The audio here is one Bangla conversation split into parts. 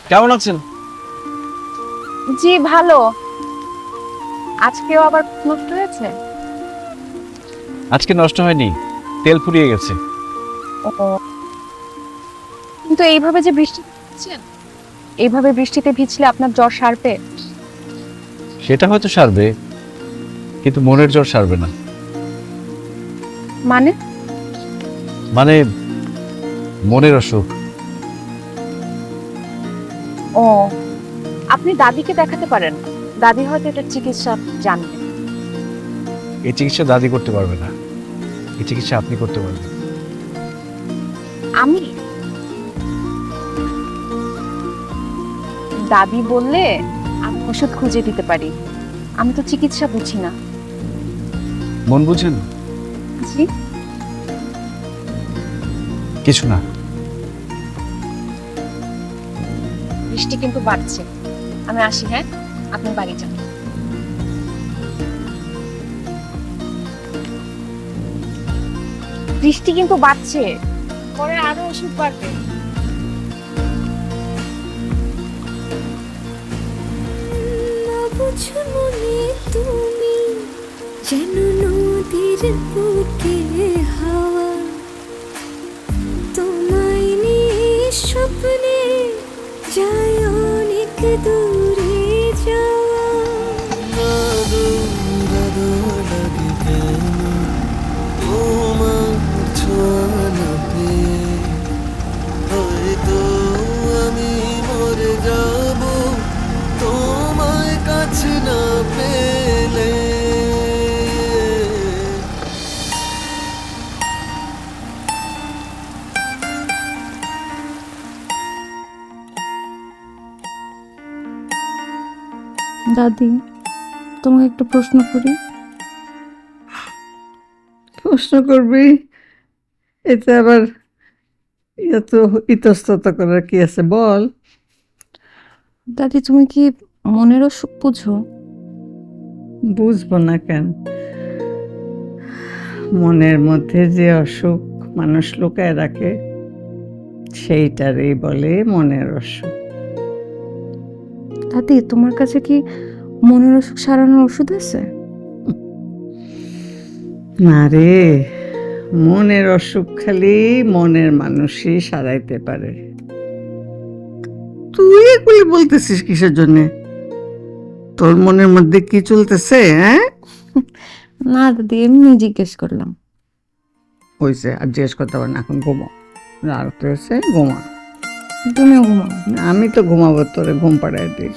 কেমন আছেন? জি ভালো। আজকেও আবার নষ্ট হয়েছে? আজকে নষ্ট হয়নি, তেল ফুরিয়ে গেছে। ও, কিন্তু এইভাবে যে বৃষ্টি ভিজছেন, এইভাবে বৃষ্টিতে ভিজলে আপনার জ্বর সারবে? সেটা হয়তো সারবে, কিন্তু মনের জ্বর সারবে না। মানে? মানে মনের অসুখ। ও, আপনি দাদিকে দেখাতে পারেন, দাদি হয়তো এটার চিকিৎসা জানবে। এই চিকিৎসা দাদি করতে পারবে না, এই চিকিৎসা আপনি করতে পারবেন। আমি? দাদি বললে আমি ওষুধ খুঁজে দিতে পারি, আমি তো চিকিৎসা বুঝি না। মন বুঝেন? জি। কিছু না। বৃষ্টি কিন্তু বাড়ছে, আমি আসি। হ্যাঁ, আপনি বাড়ি যান। বৃষ্টি কিন্তু বাড়ছে, পরে আরো ওষুধ বাড়বে। বুঝো মনে তুমি যেন নদীর বুকে হাওয়া, তোমায় নিয়ে স্বপ্নে যায় অনেক দূরে যাওয়া। তোমার ছোঁয়া না পেয়ে হয়তো আমি মরে যাব তোমায় কাছে না পেলে। দাদি, তোমাকে একটা প্রশ্ন করি। প্রশ্ন করবি? এতে আবার এত ইতস্তত করার কি আছে, বল। দাদি, তুমি কি মনের অসুখ বুঝো? বুঝবো না কেন? মনের মধ্যে যে অসুখ মানুষ লুকায় রাখে সেইটারই বলে মনের অসুখ। দাদি, তোমার কাছে কি মনের অসুখ সারানোর ওষুধ আছে? না রে, মনের অসুখ খালি মনের মানুষই সারাইতে পারে। তুই এগুলি বলতেছিস কিসের জন্যে? তোর মনের মধ্যে কি চলতেছে? হ্যাঁ, না দাদি, এমনি জিজ্ঞেস করলাম। হয়েছে, আর জিজ্ঞেস করতে পারে না, এখন ঘুমো। রাত হয়েছে, ঘুমা। তুমিও ঘুমাও। আমি তো ঘুমাবো, তোরে ঘুম পাড়ায় দিই।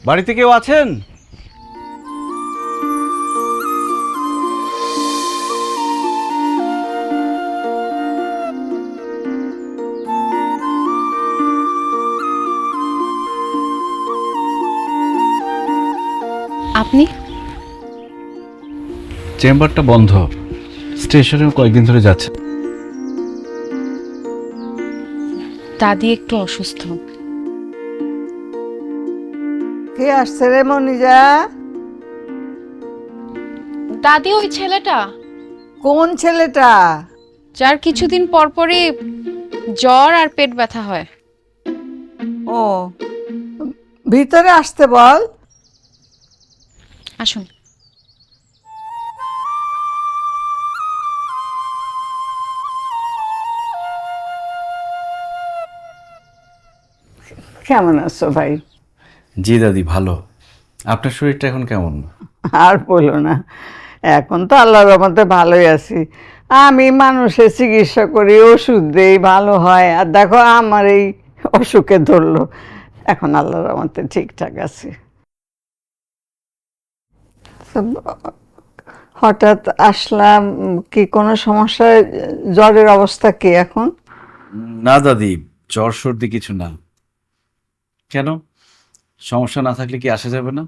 বাড়িতে কেউ আছেন? আপনি? চেম্বারটা বন্ধ, স্টেশনে কয়েকদিন ধরে যাচ্ছে। দাদি একটু অসুস্থ। কে আসছে রে মনিজা? দাদি ওই ছেলেটা কোন ছেলেটা? যার কিছুদিন পর পরই জ্বর আর পেট ব্যথা হয়। ও, ভিতরে আসতে বল। আসুন। কেমন আছো ভাই? জি দাদি, ভালো। আপনার শরীরটা এখন কেমন? আর বলো না, এখন তো আল্লাহর রহমতে ভালোই আছি। আমি মানুষের চিকিৎসা করি, ওষুধ দেই, ভালো হয়। আর দেখো আমার এই অসুখে ধরলো, এখন আল্লাহর রহমতে ঠিকঠাক আছি। তো হঠাৎ আসলাম, কি কোনো সমস্যা? জ্বরের অবস্থা কি এখন? না দাদি, জ্বর সর্দি কিছু না। কেন, সমস্যা না থাকলে কি আসা যাবে না?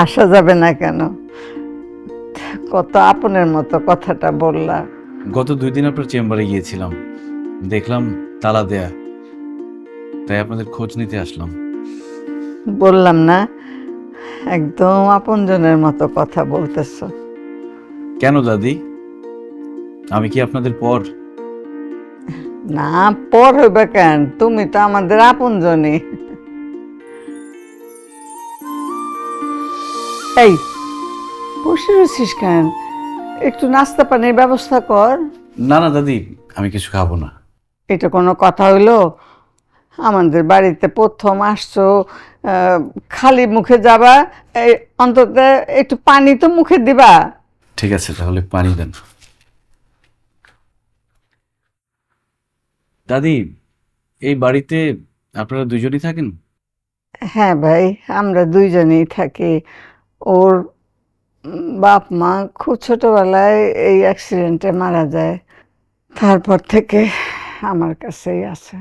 আসা যাবে না কেন? কত আপনের মতো কথাটা বললা। গত 2 দিন আপনার চেম্বারে গিয়েছিলাম, দেখলাম তালা দেয়া, তাই আপনাদের খোঁজ নিতে আসলাম। বললাম না, একদম আপনজনের মতো কথা বলতেছ। কেন দাদি, আমি কি আপনাদের পর? না, পর হইবে কেন? তুমি তো আমাদের আপনজনই। এই, বসে রয়েছিস কেন? একটু নাস্তা পানির ব্যবস্থা কর। না না দাদি, আমি কিছু খাবো না। এটা কোনো কথা হইলো? আমাদের বাড়িতে প্রথম আসছো, খালি মুখে যাবা? এই, অন্তত একটু পানি তো মুখে দিবা। ঠিক আছে, তাহলে পানি দেন। দাদি, এই বাড়িতে আপনারা দুজনই থাকেন? হ্যাঁ ভাই, আমরা দুইজনেই থাকি। ওর বাপ মা খুব ছোটবেলায় এই অ্যাক্সিডেন্টে মারা যায়, তারপর থেকে আমার কাছেই আছে।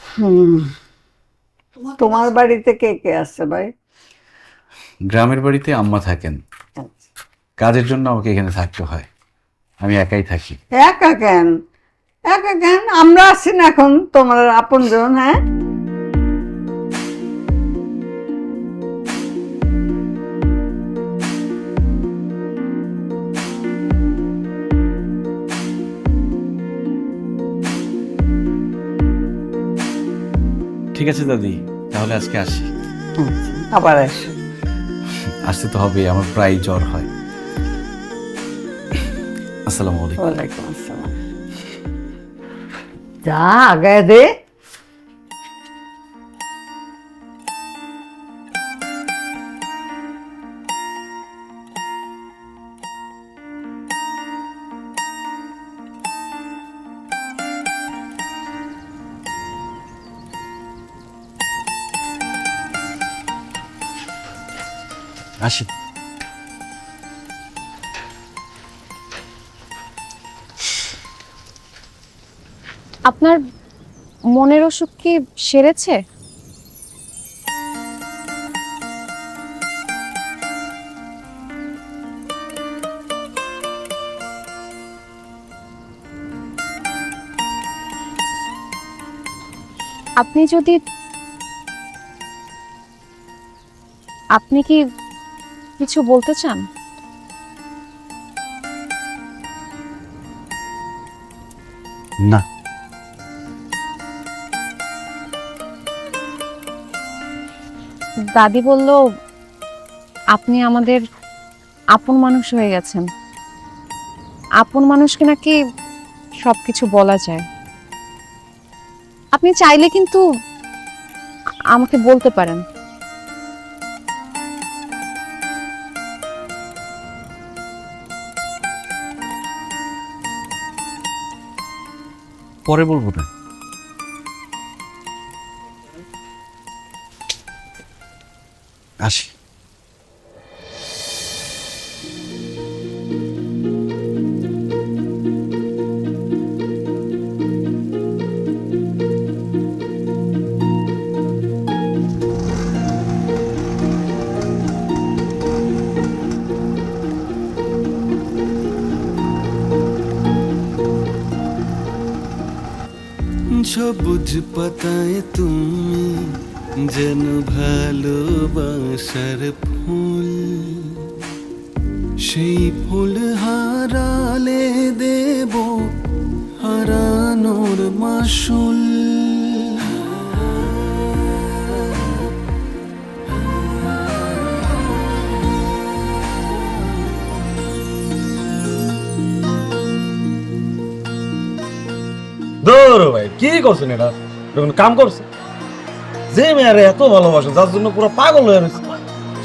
হুম, তোমার বাড়িতে কে কে আছে ভাই? গ্রামের বাড়িতে আম্মা থাকেন, কাজের জন্য আমাকে এখানে থাকতে হয়। আমি একাই থাকি। একা কেন? একা কেন? আমরা আছি না এখন তোমার আপনজন। হ্যাঁ, ঠিক আছে দাদি, তাহলে আজকে আসি। আবার আসো। আসতে তো হবে, আমার প্রায় জ্বর হয়। আসসালামু আলাইকুম। ওয়ালাইকুম আসসালাম। যা আগায় দে। আসি। আপনার মনের অসুখ কি সেরেছে? আপনি কি কিছু বলতে চান? না। দাদি বলল আপনি আমাদের আপন মানুষ হয়ে গেছেন। আপন মানুষকে নাকি সবকিছু বলা যায়। আপনি চাইলে কিন্তু আমাকে বলতে পারেন। পরে বলবো না। আসি। সবুজ পাতায় তুমি যেন ভালোবাসার ফুল, সেই ফুল হারালে দেব হারানোর মাসুল। দৌড় ভাই, কি করছেন এটা? যখন কাম করছে, যে মেয়েরা এত ভালোবাসে, যার জন্য পুরো পাগল হয়ে রয়েছে,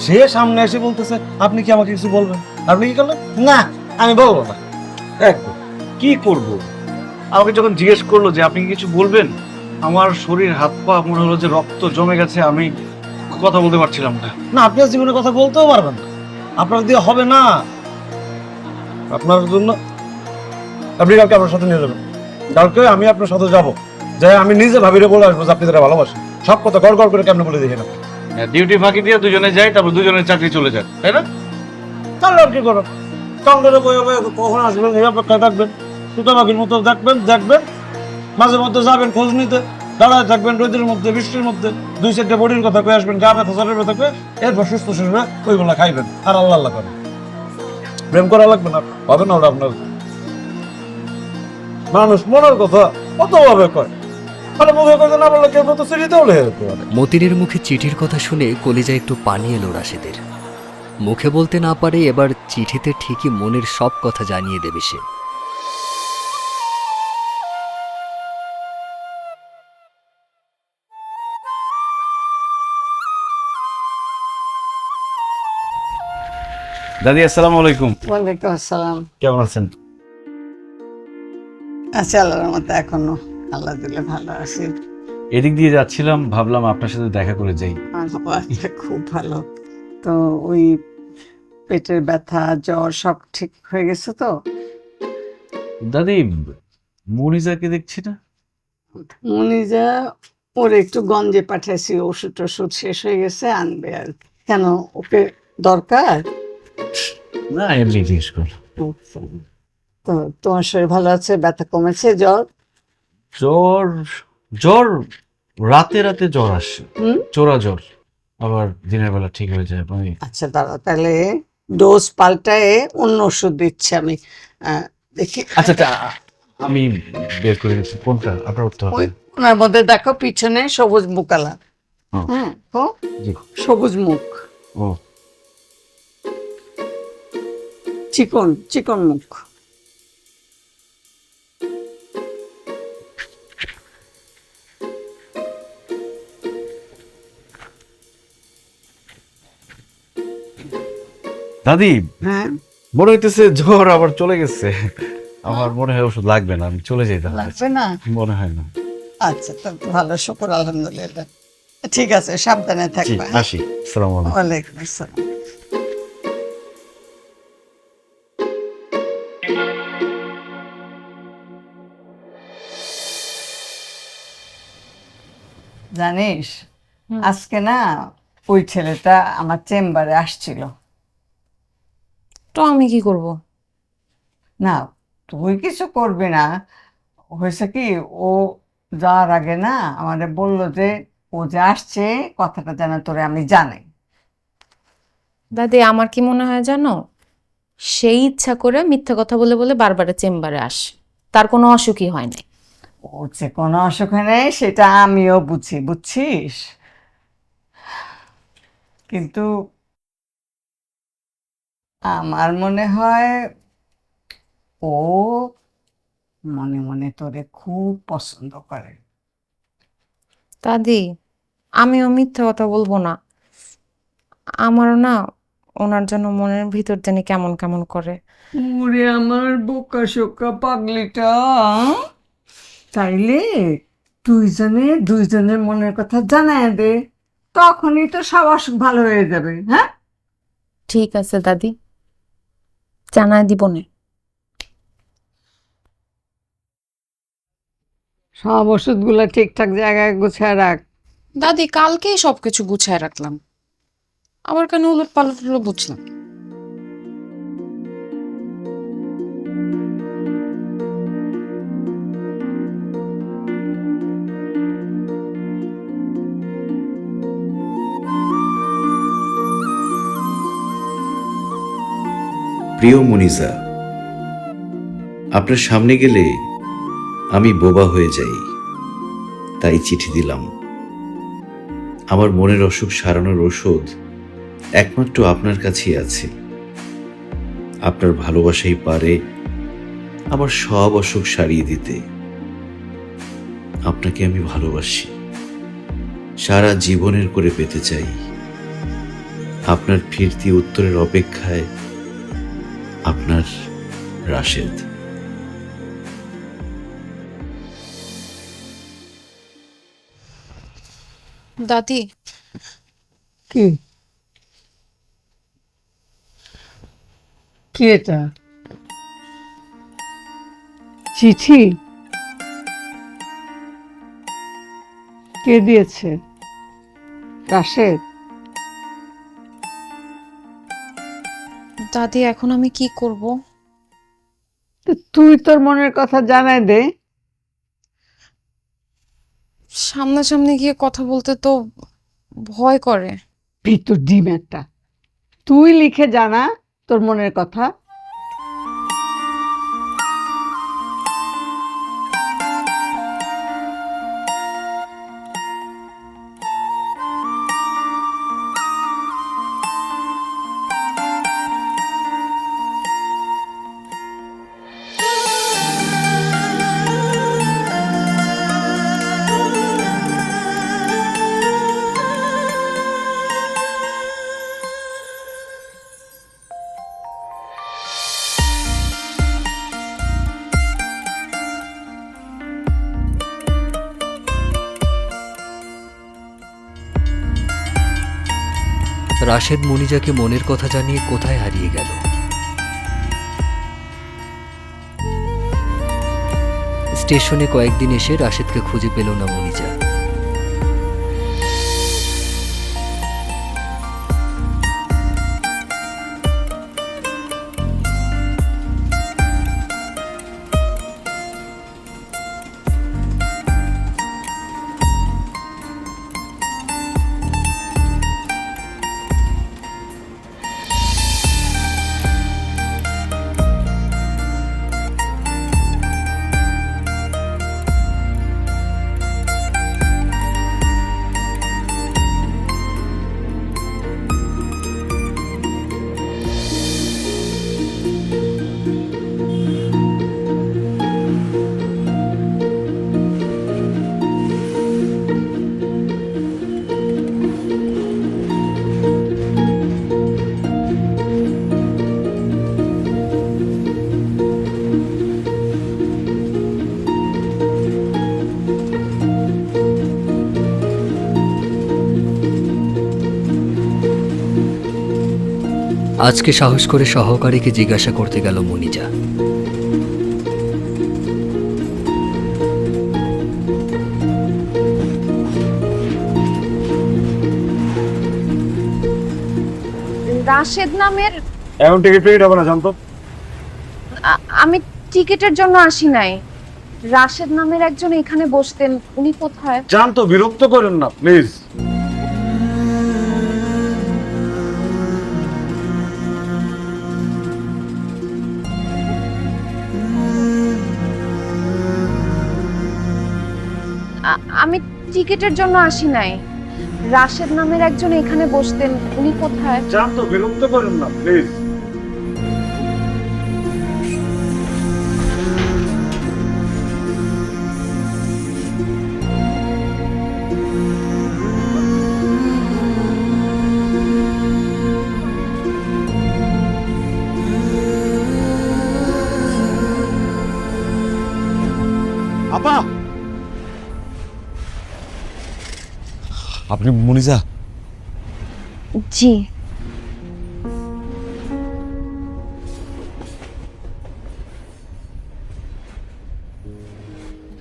সে সামনে এসে বলতেছে আপনি কি আমাকে কিছু বলবেন? আপনি কি করলেন? না, আমি বলবো না। একদম কি করব? আমাকে যখন জিজ্ঞেস করলো যে আপনি কি কিছু বলবেন, আমার শরীর হাত পা মনে হলো যে রক্ত জমে গেছে, আমি কথা বলতে পারছিলাম না। না, আপনি আর জীবনে কথা বলতেও পারবেন না, আপনার দিয়ে হবে না। আপনার জন্য আপনি কালকে আপনার সাথে নিয়ে যাবেন। কালকে আমি আপনার সাথে যাবো, যাই আমি নিজে ভাবিরে বলে আসবো যে আপনি তারা ভালোবাসেন। সব কথা গড় গড় করে কেমন বলে দেখে না। ডিউটি ফাঁকি দিয়ে দুজনে যাই, তারপর দুজনের চাকরি চলে যায়, তাই না? তাহলে আর কি করো, সঙ্গে বয়ে বয়ে কখন আসবেন এই অপেক্ষায় থাকবেন, সুতাবাকির মতো দেখবেন দেখবেন, মাঝে মধ্যে যাবেন খোঁজ নিতে, দাঁড়ায় থাকবেন রোদের মধ্যে বৃষ্টির মধ্যে, 2-4টা বডির কথা কয়ে আসবেন, গা ব্যথা শরীর ব্যথা কয়ে, এরপর সুস্থ শরীরে ওইগুলা খাইবেন আর আল্লাহ আল্লাহ করেন। প্রেম করা লাগবে না, হবে না ওটা আপনার। মানুষ মনের কথা কত ভাবে কয়, মানে মুখে কথা না বললে কেউ তো চিঠিতেও লেগে যেতে পারে। মতিনের মুখে চিঠির কথা শুনে কলিজায় একটু পানি এলো রাশেদের। মুখে বলতে না পারে এবার চিঠিতে ঠিকই মনের সব কথা জানিয়ে দেবে সে। দাদি আসসালামু আলাইকুম। ওয়ালাইকুম আসসালাম। কেমন আছেন? আচ্ছা, আল্লাহর রহমতে এখনো আল্লাহ দিলে ভালো আছি। এদিক দিয়ে যাচ্ছিলাম, ভাবলাম আপনার সাথে দেখা করে যাই। আচ্ছা, খুব ভালো। তো ওই পেটের ব্যথা জ্বর সব ঠিক হয়ে গেছে তো? দাদি, মনিজাকে দেখছি না। মুনিজা ওর একটু গঞ্জে পাঠাইছি, ওষুধ টষুধ শেষ হয়ে গেছে, আনবে আর কি। কেন, ওকে দরকার? না, এমনি জিজ্ঞেস কর। তো তোমার শরীর ভালো আছে? ব্যথা কমেছে? জ্বর? জ্বর, জ্বর রাতে রাতে জ্বর আসে, হুম? চোরা জ্বর, আবার দিনের বেলা ঠিক হয়ে যায়। মানে আচ্ছা দাঁড়াও, তাহলে ডোজ পাল্টায় অন্য ওষুধ দিচ্ছি আমি। দেখি। আচ্ছা আচ্ছা, আমি বের করে দিচ্ছি। কোনটা আপনার উঠতে হবে? ওই ওনার মধ্যে দেখো পিছনে সবুজ মুকালা। ও। হ্যাঁ, ও জি। সবুজ মুখ, ও, চিকন চিকন মুখ। দাদি, হ্যাঁ, মনে হইতেছে জ্বর আবার চলে গেছে। আমার মনে হয় ওষুধ লাগবে না, আমি চলে যাই তাহলে। লাগবে না? মনে হয় না। আচ্ছা, তো ভালো, শুকর আলহামদুলিল্লাহ। ঠিক আছে, সাবধানে জি, থাকবে। আসি। আসসালামু আলাইকুম। ওয়ালাইকুম আসসালাম। জানিস, আজকে না ওই ছেলেটা আমার চেম্বারে আসছিল। তো আমি কি করব? না, তুই কিছু করবি না। হয়েছে কি, ও যাওয়ার আগে না আমাদের বললো যে ও যে আসছে কথাটা যেন তোরে আমি জানাই। দাদি, আমার কি মনে হয় জানো, সেই ইচ্ছা করে মিথ্যা কথা বলে বলে বারবার চেম্বারে আসে, তার কোনো অসুখই হয় নাই। ওর যে কোনো অসুখ নেই সেটা আমিও বুঝি, বুঝছিস, কিন্তু আমার মনে হয় ও মনে মনে তোরে খুব পছন্দ করে। দাদি, আমিও মিথ্যা কথা বলবো না, আমারও না ওনার জন্য মনের ভিতর জানি কেমন কেমন করে। ওরে আমার বোকা শোকা পাগলিটা, তাইলে দুইজনের মনের কথা জানায় দে, তখনই তো সব অসুখ ভালো হয়ে যাবে। হ্যাঁ, ঠিক আছে দাদি, জানাই দিব না। সব ওষুধগুলো ঠিকঠাক জায়গায় গুছিয়ে রাখ। দাদি, কালকেই সবকিছু গুছায় রাখলাম, আবার কেন উলট পালট হলো বুঝলাম। প্রিয় মুনিজা, আপনার সামনে গেলে আমি বোবা হয়ে যাই, তাই চিঠি দিলাম। আমার মনের অসুখ সারানোর ওষুধ একমাত্র আপনার কাছেই আছে। আপনার ভালোবাসাই পারে আমার সব অসুখ সারিয়ে দিতে। আপনাকে আমি ভালোবাসি, সারা জীবনের করে পেতে চাই। আপনার ফিরতি উত্তরের অপেক্ষায় আপনার রাশেদ। দাদি, কি কি এটা? চিঠি? কে দিয়েছে? রাশেদ? দাদি এখন আমি কি করব? তো তুই তোর মনের কথা জানাই দে। সামনাসামনি গিয়ে কথা বলতে তো ভয় করে। ভিতর ডিম একটা। তুই লিখে জানা তোর মনের কথা। রাশেদ মনিজাকে মনের কথা জানিয়ে কোথায় হারিয়ে গেল? স্টেশনে কয়েকদিন এসে রাশেদকে খুঁজে পেল না মনিজা। আজকে সাহস করে সহকারীকে জিজ্ঞাসা করতে গেল মনিজা। রাশেদ নামের এখন টিকিট ফিকিট হবে না, জানতো? আমি টিকিটের জন্য আসি নাই। রাশেদ নামের একজন এখানে বসতেন, উনি কোথায়? জানতো, বিরক্ত করেন না প্লিজ। আমি টিকিটের জন্য আসি নাই। রাশেদ নামের একজন এখানে বসতেন, উনি কোথায়? জানতো, বিরক্ত করেন না প্লিজ। আপা, আপনি মুনিজা? জি।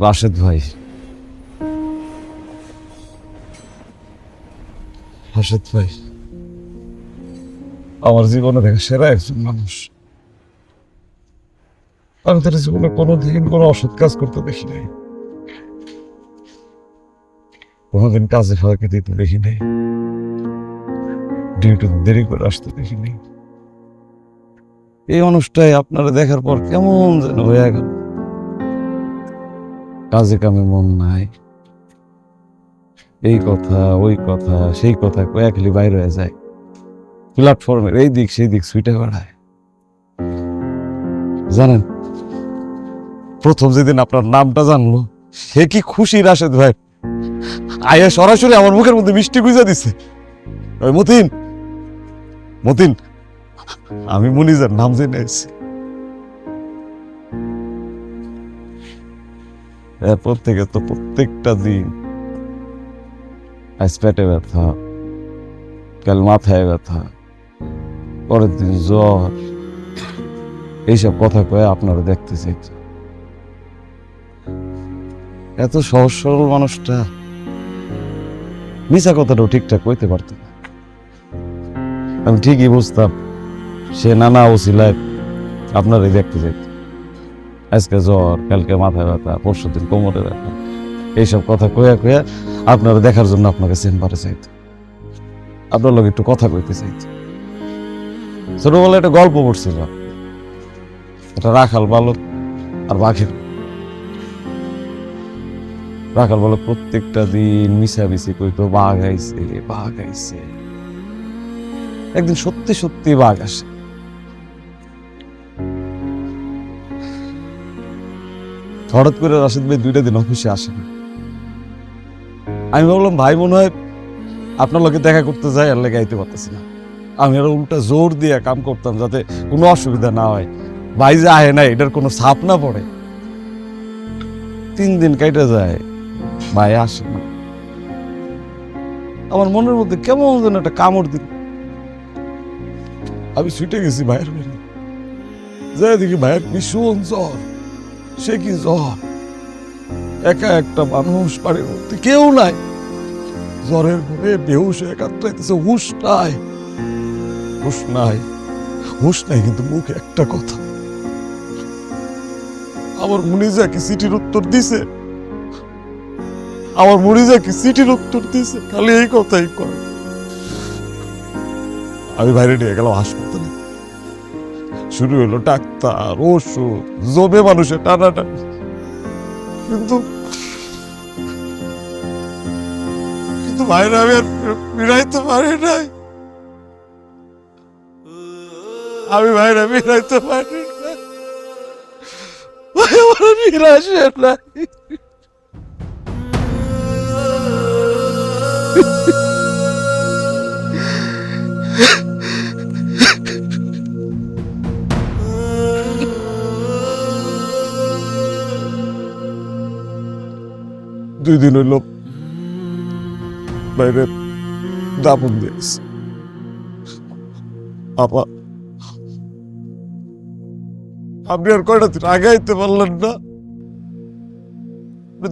রাশেদ ভাই। রাশেদ ভাই আমার জীবনে দেখা সেরা একজন মানুষ। আমি তার জীবনে কোনোদিন কোনো অসৎ কাজ করতে দেখি নাই, কোনোদিন কাজে ফাঁকে দিতে দেখি নাই, ডিউটি দেরি করে আসতে দেখি নাই। এই মানুষটাই আপনারা দেখার পর কেমন যেন হয়ে গেল। কাজে কামে মন নাই, এই কথা ওই কথা সেই কথা কয়েকলি বাইরে হয়ে যায়, প্ল্যাটফর্মের এই দিক সেই দিক সুইটে বেড়ায়। জানেন, প্রথম যেদিন আপনার নামটা জানলো, সে কি খুশি রাশেদ ভাই, আয়া সরাসরি আমার মুখের মধ্যে মিষ্টি গুঁজা দিছে। ওই মতিন, মতিন, আমি মুনিজার নাম জেনে এসেছি। এরপর থেকে তো প্রত্যেকটা দিন আজ পেটে ব্যথা, কাল মাথায় ব্যথা, পরের দিন জ্বর, এইসব কথা কয়ে আপনারা দেখতে চাইত। এত সহজ সরল মানুষটা মিছা কথাটাও ঠিকঠাক কইতে পারত না। আমি ঠিকই বুঝতাম সে নানা ওসিলায় আপনারাই দেখতে চাইত। আজকে জ্বর, কালকে মাথায় ব্যথা, পরশু দিন কোমরে ব্যথা, এইসব কথা কয়া কয়া আপনারা দেখার জন্য আপনাকে চেম্বারে চাইত, আপনার লোক একটু কথা কইতে চাইত। ছোটবেলায় একটা গল্প পড়ছিল, একটা রাখাল বালক আর বাঘের। রাখাল বালক প্রত্যেকটা দিন মিশামিশি কইতো বাঘ আইছে, বাঘ আইছে। একদিন সত্যি সত্যি বাঘ আসে। হঠাৎ করে রাশেদ ভাই 2টা দিন অফিসে আসে না। আমি ভাবলাম ভাই মনে হয় আপনার লোকে দেখা করতে যাই, আর লেগে আইতে পারতেছি না। আমি আরো উল্টা জোর দিয়ে কাম করতাম যাতে কোনো অসুবিধা না হয়, ভাই যে আহে না এটার কোনো ছাপ না পড়ে। 3 দিন কাইটা যায়, ভাই আসে না। আমার মনের মধ্যে কেমন যেন একটা কামড় দিল। আমি ছুটে গেছি ভাইয়ের বাড়ি, যাই দেখি ভাইয়ের ভীষণ জ্বর। সে কি জ্বর, একা একটা মানুষ, বাড়ির মধ্যে কেউ নাই, জ্বরের ঘরে বেহুশ হয়ে কাতরাইতেছে। হুশ নাই, হুশ নাই, হুশ নাই, কিন্তু মুখে একটা কথা। আমার মুনিজা কি চিঠির উত্তর দিছে? আমার মুনিজা কি চিঠির উত্তর দিছে? খালি এই কথাই করে। আমি বাইরে নিয়ে গেলাম হাসপাতালে। শুরু হলো ডাক্তার, ওষুধ, জমে মানুষের টানাটানি। কিন্তু কিন্তু বাইরে আমি আর ফিরাইতে পারি নাই। আমি বাইরে ফিরাইতে পারি না, আমার ফিরে আসে নাই। দুই দিন হইল বাইরে দাপন দিয়েছে। আপনি আর কয়টা দিন আগে আইতে পারলেন না?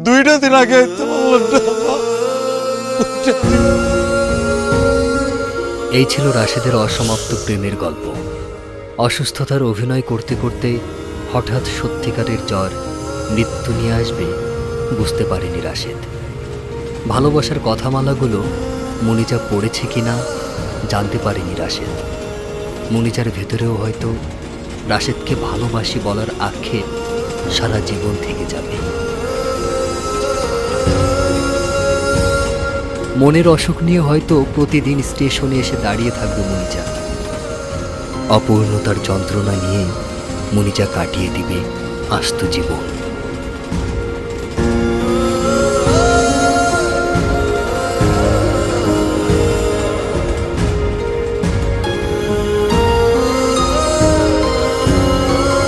2টা দিন আগে আইতে পারলেন না? এই ছিল রাশেদের অসমাপ্ত প্রেমের গল্প। অসুস্থতার অভিনয় করতে করতে হঠাৎ সত্যিকারের জ্বর, মৃত্যু নিয়ে আসবে বুঝতে পারেনি রাশেদ। ভালোবাসার কথামালাগুলো মনিজা পড়েছে কিনা জানতে পারেনি রাশেদ। মনিজার ভেতরেও হয়তো রাশেদকে ভালোবাসি বলার আক্ষেপ সারা জীবন থেকে যাবে। মনের অসুখ নিয়ে হয়তো প্রতিদিন স্টেশনে এসে দাঁড়িয়ে থাকবে মনিজা। অপূর্ণতার যন্ত্রণা নিয়ে মনিজা কাটিয়ে দিবে আস্ত জীবন।